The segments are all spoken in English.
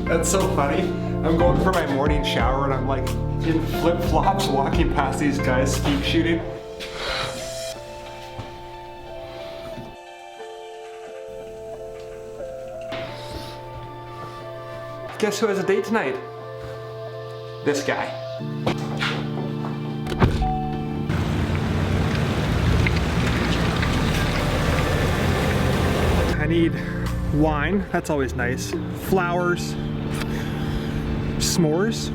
That's so funny. I'm going for my morning shower and I'm like in flip-flops walking past these guys skeet shooting. Guess who has a date tonight? This guy. I need wine, that's always nice. Flowers, s'mores,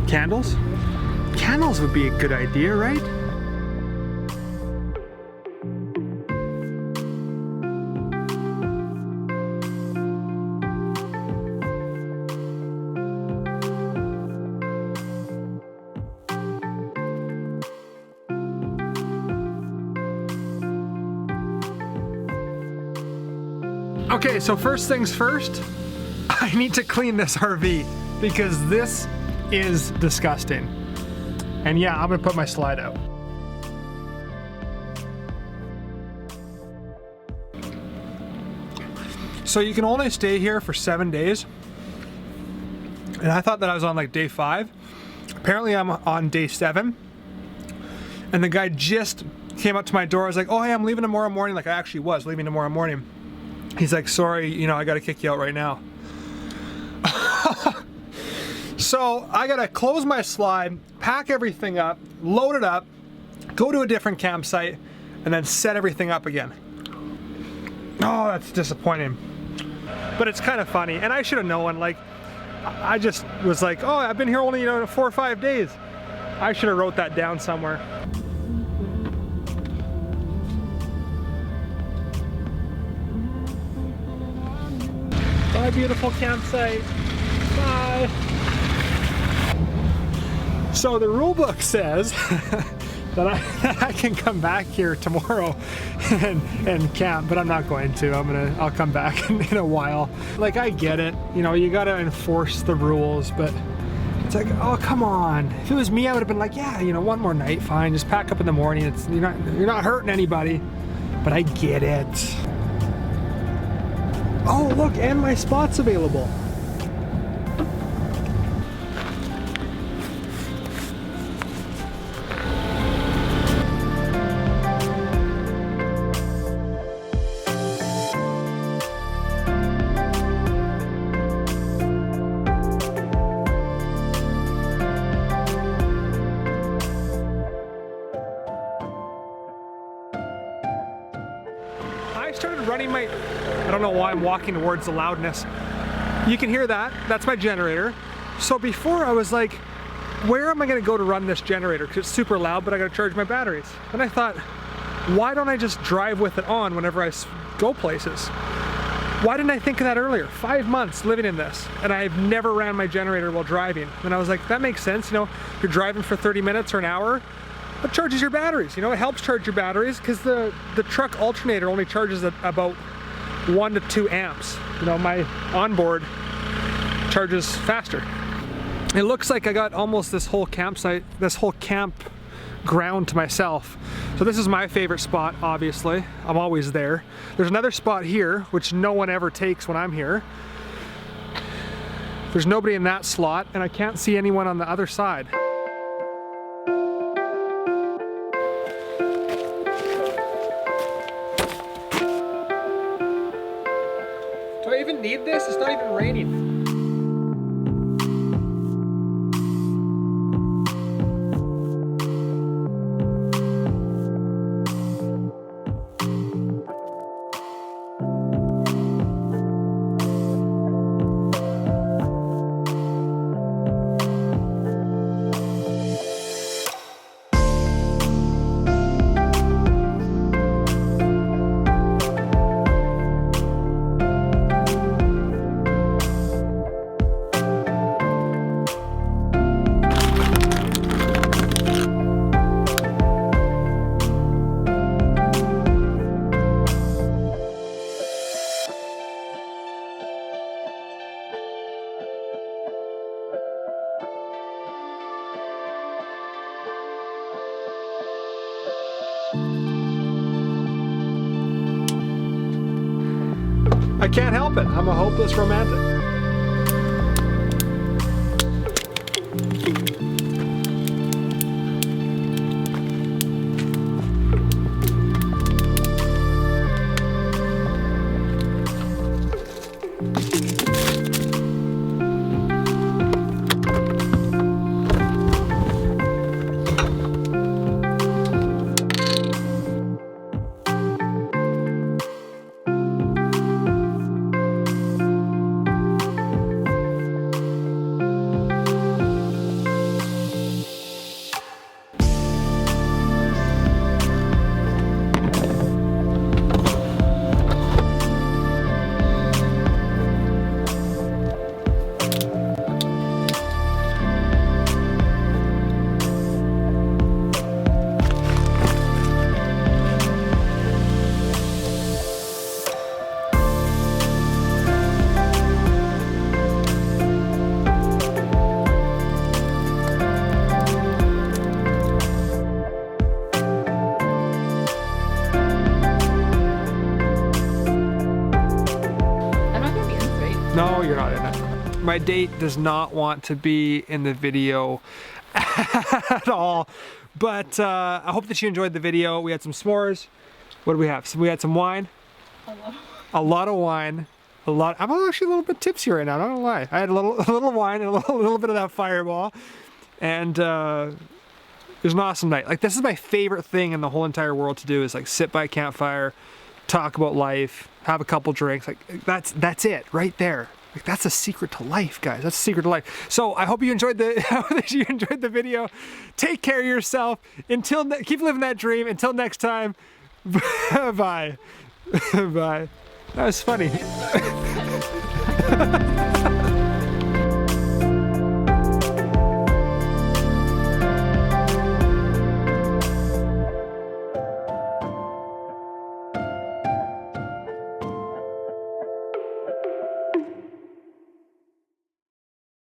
candles. Candles would be a good idea, right? Okay, so first things first, I need to clean this RV because this is disgusting. And yeah, I'm gonna put my slide out. So you can only stay here for 7 days. And I thought that I was on like day 5. Apparently I'm on day 7. And the guy just came up to my door. I was like, oh, hey, I'm leaving tomorrow morning. Like I actually was leaving tomorrow morning. He's like, sorry, you know, I gotta kick you out right now. So I gotta close my slide, pack everything up, load it up, go to a different campsite, and then set everything up again. Oh, that's disappointing. But it's kind of funny, and I should have known, like, I just was like, oh, I've been here only, 4 or 5 days. I should have wrote that down somewhere. Bye, beautiful campsite. Bye. So the rule book says that I can come back here tomorrow and camp, but I'm not going to. I'll come back in a while. Like, I get it, you gotta enforce the rules, but it's like, oh, come on. If it was me, I would have been like, yeah, one more night, fine. Just pack up in the morning. You're not hurting anybody. But I get it. Oh, look, and my spot's available. I started running I don't know why I'm walking towards the loudness. You can hear that. That's my generator. So before I was like, where am I gonna go to run this generator? Because it's super loud, but I gotta charge my batteries. And I thought, why don't I just drive with it on whenever I go places? Why didn't I think of that earlier? 5 months living in this, and I've never ran my generator while driving. And I was like, that makes sense. You're driving for 30 minutes or an hour. It charges your batteries, it helps charge your batteries because the truck alternator only charges at about 1 to 2 amps. My onboard charges faster. It looks like I got almost this whole campsite, this whole campground to myself. So this is my favorite spot, obviously. I'm always there. There's another spot here, which no one ever takes when I'm here. There's nobody in that slot, and I can't see anyone on the other side. Do I even need this? It's not even raining. I can't help it. I'm a hopeless romantic. you're not in it. My date does not want to be in the video at all, but I hope that you enjoyed the video. We had some s'mores. What do we have? So we had some wine. A lot of wine. I'm actually a little bit tipsy right now, not gonna lie. I had a little wine and a little bit of that Fireball, and it was an awesome night. Like, this is my favorite thing in the whole entire world to do, is like sit by a campfire, talk about life, have a couple drinks. Like, that's it right there. Like, that's a secret to life, guys. That's a secret to life. So I hope you enjoyed the video. Take care of yourself. Keep living that dream. Until next time. Bye. Bye. That was funny.